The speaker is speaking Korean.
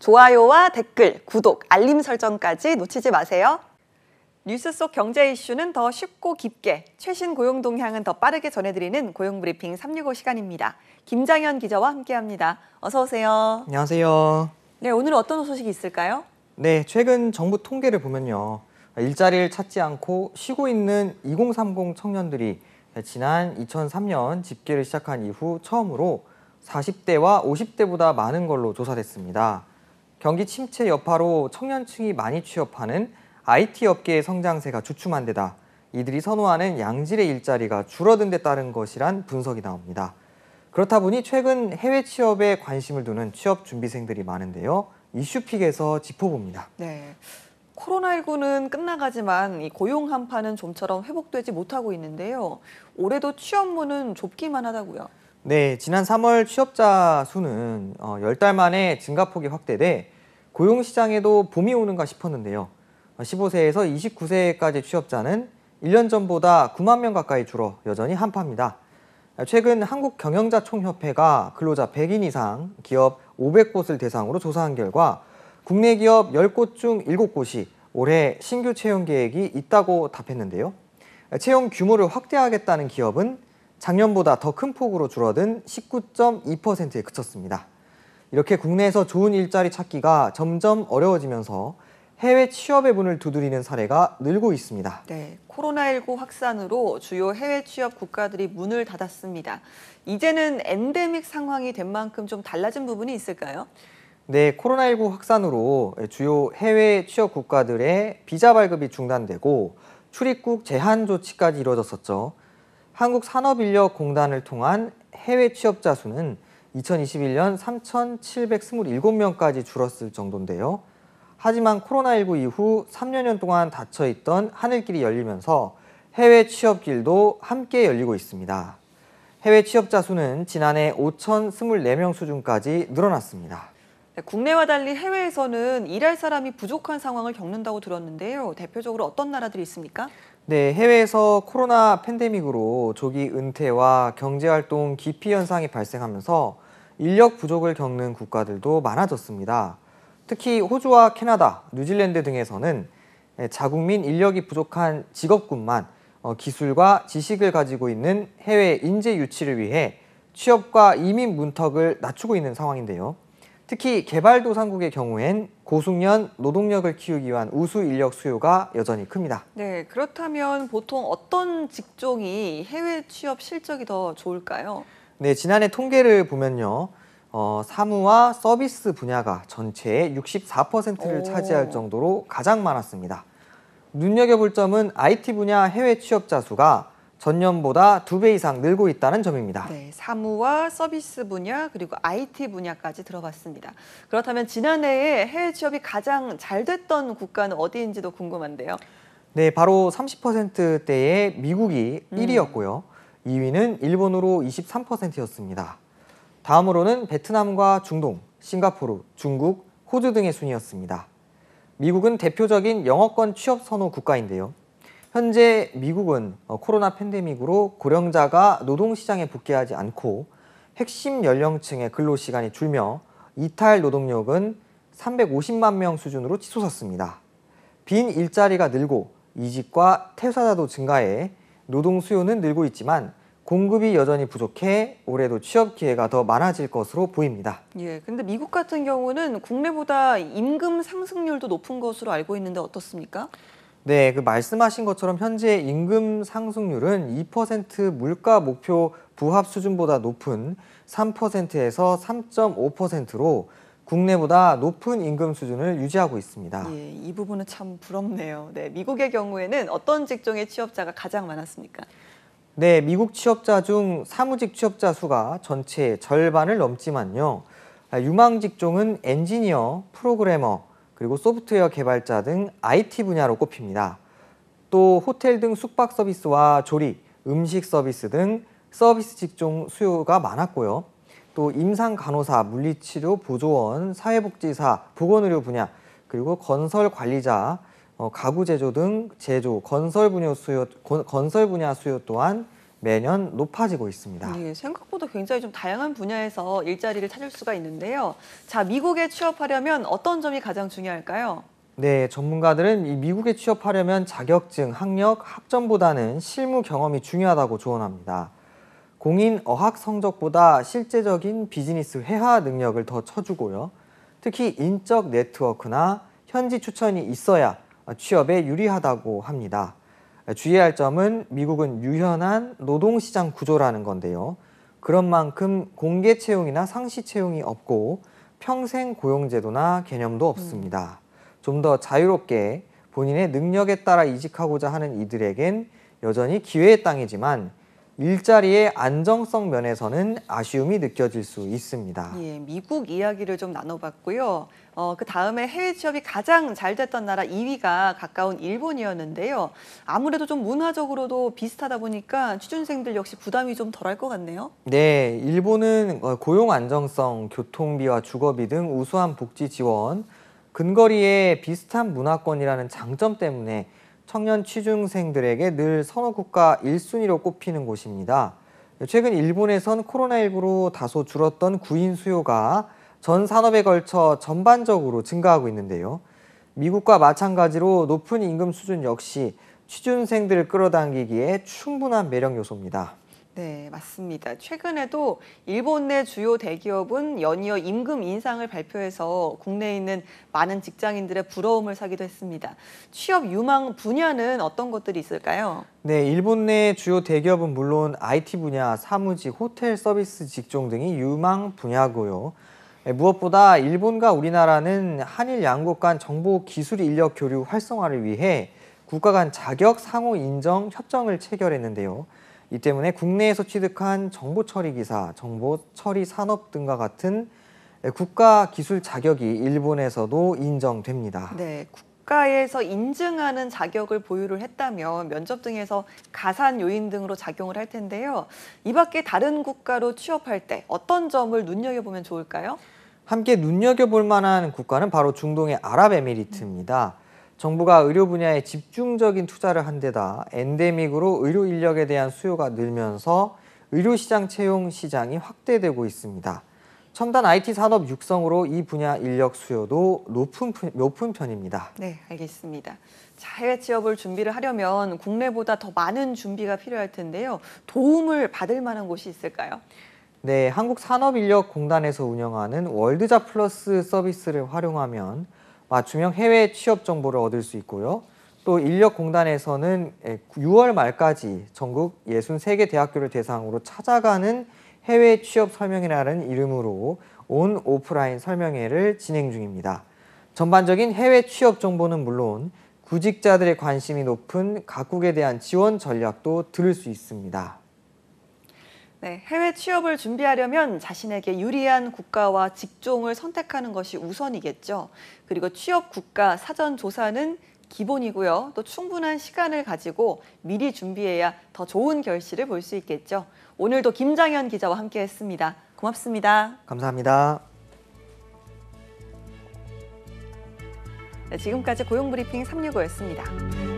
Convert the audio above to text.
좋아요와 댓글, 구독, 알림 설정까지 놓치지 마세요. 뉴스 속 경제 이슈는 더 쉽고 깊게, 최신 고용 동향은 더 빠르게 전해드리는 고용브리핑 365 시간입니다. 김장현 기자와 함께합니다. 어서 오세요. 안녕하세요. 네, 오늘은 어떤 소식이 있을까요? 네, 최근 정부 통계를 보면요. 일자리를 찾지 않고 쉬고 있는 2030 청년들이 지난 2003년 집계를 시작한 이후 처음으로 40대와 50대보다 많은 걸로 조사됐습니다. 경기 침체 여파로 청년층이 많이 취업하는 IT 업계의 성장세가 주춤한 데다 이들이 선호하는 양질의 일자리가 줄어든 데 따른 것이란 분석이 나옵니다. 그렇다 보니 최근 해외 취업에 관심을 두는 취업 준비생들이 많은데요. 이슈픽에서 짚어봅니다. 네, 코로나19는 끝나가지만 이 고용 한파는 좀처럼 회복되지 못하고 있는데요. 올해도 취업문은 좁기만 하다고요. 네, 지난 3월 취업자 수는 10달 만에 증가폭이 확대돼 고용시장에도 봄이 오는가 싶었는데요. 15세에서 29세까지 취업자는 1년 전보다 9만 명 가까이 줄어 여전히 한파입니다. 최근 한국경영자총협회가 근로자 100인 이상 기업 500곳을 대상으로 조사한 결과 국내 기업 10곳 중 7곳이 올해 신규 채용 계획이 있다고 답했는데요. 채용 규모를 확대하겠다는 기업은 작년보다 더 큰 폭으로 줄어든 19.2%에 그쳤습니다. 이렇게 국내에서 좋은 일자리 찾기가 점점 어려워지면서 해외 취업의 문을 두드리는 사례가 늘고 있습니다. 네, 코로나19 확산으로 주요 해외 취업 국가들이 문을 닫았습니다. 이제는 엔데믹 상황이 된 만큼 좀 달라진 부분이 있을까요? 네, 코로나19 확산으로 주요 해외 취업 국가들의 비자 발급이 중단되고 출입국 제한 조치까지 이루어졌었죠. 한국산업인력공단을 통한 해외 취업자 수는 2021년 3,727명까지 줄었을 정도인데요. 하지만 코로나19 이후 3여년 동안 닫혀있던 하늘길이 열리면서 해외 취업길도 함께 열리고 있습니다. 해외 취업자 수는 지난해 5,024명 수준까지 늘어났습니다. 네, 국내와 달리 해외에서는 일할 사람이 부족한 상황을 겪는다고 들었는데요. 대표적으로 어떤 나라들이 있습니까? 네, 해외에서 코로나 팬데믹으로 조기 은퇴와 경제활동 기피 현상이 발생하면서 인력 부족을 겪는 국가들도 많아졌습니다. 특히 호주와 캐나다, 뉴질랜드 등에서는 자국민 인력이 부족한 직업군만 기술과 지식을 가지고 있는 해외 인재 유치를 위해 취업과 이민 문턱을 낮추고 있는 상황인데요. 특히 개발도상국의 경우엔 고숙련 노동력을 키우기 위한 우수 인력 수요가 여전히 큽니다. 네, 그렇다면 보통 어떤 직종이 해외 취업 실적이 더 좋을까요? 네, 지난해 통계를 보면요. 사무와 서비스 분야가 전체의 64%를 차지할 정도로 가장 많았습니다. 눈여겨볼 점은 IT 분야 해외 취업자 수가 전년보다 2배 이상 늘고 있다는 점입니다. 네, 사무와 서비스 분야 그리고 IT 분야까지 들어봤습니다. 그렇다면 지난해에 해외 취업이 가장 잘 됐던 국가는 어디인지도 궁금한데요. 네, 바로 30%대의 미국이 1위였고요. 2위는 일본으로 23%였습니다. 다음으로는 베트남과 중동, 싱가포르, 중국, 호주 등의 순이었습니다. 미국은 대표적인 영어권 취업 선호 국가인데요. 현재 미국은 코로나 팬데믹으로 고령자가 노동시장에 복귀하지 않고 핵심 연령층의 근로시간이 줄며 이탈 노동력은 350만 명 수준으로 치솟았습니다. 빈 일자리가 늘고 이직과 퇴사자도 증가해 노동 수요는 늘고 있지만 공급이 여전히 부족해 올해도 취업 기회가 더 많아질 것으로 보입니다. 예, 근데 미국 같은 경우는 국내보다 임금 상승률도 높은 것으로 알고 있는데 어떻습니까? 네, 말씀하신 것처럼 현재 임금 상승률은 2% 물가 목표 부합 수준보다 높은 3%에서 3.5%로 국내보다 높은 임금 수준을 유지하고 있습니다. 예, 이 부분은 참 부럽네요. 네, 미국의 경우에는 어떤 직종의 취업자가 가장 많았습니까? 네, 미국 취업자 중 사무직 취업자 수가 전체의 절반을 넘지만요. 유망 직종은 엔지니어, 프로그래머, 그리고 소프트웨어 개발자 등 IT 분야로 꼽힙니다. 또 호텔 등 숙박 서비스와 조리, 음식 서비스 등 서비스 직종 수요가 많았고요. 또 임상 간호사, 물리치료 보조원, 사회복지사, 보건의료 분야, 그리고 건설 관리자, 가구 제조 등 제조, 건설 분야 수요 또한 매년 높아지고 있습니다. 네, 생각보다 굉장히 좀 다양한 분야에서 일자리를 찾을 수가 있는데요. 자, 미국에 취업하려면 어떤 점이 가장 중요할까요? 네, 전문가들은 이 미국에 취업하려면 자격증, 학력, 학점보다는 실무 경험이 중요하다고 조언합니다. 공인 어학 성적보다 실제적인 비즈니스 회화 능력을 더 쳐주고요. 특히 인적 네트워크나 현지 추천이 있어야 취업에 유리하다고 합니다. 주의할 점은 미국은 유연한 노동시장 구조라는 건데요. 그런 만큼 공개 채용이나 상시 채용이 없고 평생 고용제도나 개념도 없습니다. 좀 더 자유롭게 본인의 능력에 따라 이직하고자 하는 이들에겐 여전히 기회의 땅이지만 일자리의 안정성 면에서는 아쉬움이 느껴질 수 있습니다. 예, 미국 이야기를 좀 나눠봤고요. 그 다음에 해외 취업이 가장 잘 됐던 나라 2위가 가까운 일본이었는데요. 아무래도 좀 문화적으로도 비슷하다 보니까 취준생들 역시 부담이 좀 덜할 것 같네요. 네, 일본은 고용 안정성, 교통비와 주거비 등 우수한 복지 지원, 근거리의 비슷한 문화권이라는 장점 때문에 청년 취준생들에게 늘 선호국가 1순위로 꼽히는 곳입니다. 최근 일본에선 코로나19로 다소 줄었던 구인 수요가 전 산업에 걸쳐 전반적으로 증가하고 있는데요. 미국과 마찬가지로 높은 임금 수준 역시 취준생들을 끌어당기기에 충분한 매력 요소입니다. 네, 맞습니다. 최근에도 일본 내 주요 대기업은 연이어 임금 인상을 발표해서 국내에 있는 많은 직장인들의 부러움을 사기도 했습니다. 취업 유망 분야는 어떤 것들이 있을까요? 네, 일본 내 주요 대기업은 물론 IT 분야, 사무직, 호텔 서비스 직종 등이 유망 분야고요. 무엇보다 일본과 우리나라는 한일 양국 간 정보 기술 인력 교류 활성화를 위해 국가 간 자격 상호 인정 협정을 체결했는데요. 이 때문에 국내에서 취득한 정보 처리 기사, 정보 처리 산업 등과 같은 국가 기술 자격이 일본에서도 인정됩니다. 네, 국가에서 인증하는 자격을 보유를 했다면 면접 등에서 가산 요인 등으로 작용을 할 텐데요. 이 밖에 다른 국가로 취업할 때 어떤 점을 눈여겨보면 좋을까요? 함께 눈여겨볼 만한 국가는 바로 중동의 아랍에미리트입니다. 정부가 의료 분야에 집중적인 투자를 한 데다 엔데믹으로 의료 인력에 대한 수요가 늘면서 의료시장 채용 시장이 확대되고 있습니다. 첨단 IT 산업 육성으로 이 분야 인력 수요도 높은 편입니다. 네, 알겠습니다. 자, 해외 취업을 준비를 하려면 국내보다 더 많은 준비가 필요할 텐데요. 도움을 받을 만한 곳이 있을까요? 네, 한국산업인력공단에서 운영하는 월드잡 플러스 서비스를 활용하면 맞춤형 해외 취업 정보를 얻을 수 있고요. 또 인력공단에서는 6월 말까지 전국 63개 대학교를 대상으로 찾아가는 해외 취업 설명회라는 이름으로 온 오프라인 설명회를 진행 중입니다. 전반적인 해외 취업 정보는 물론 구직자들의 관심이 높은 각국에 대한 지원 전략도 들을 수 있습니다. 네, 해외 취업을 준비하려면 자신에게 유리한 국가와 직종을 선택하는 것이 우선이겠죠. 그리고 취업 국가 사전 조사는 기본이고요. 또 충분한 시간을 가지고 미리 준비해야 더 좋은 결실을 볼 수 있겠죠. 오늘도 김장현 기자와 함께했습니다. 고맙습니다. 감사합니다. 네, 지금까지 고용브리핑 365였습니다.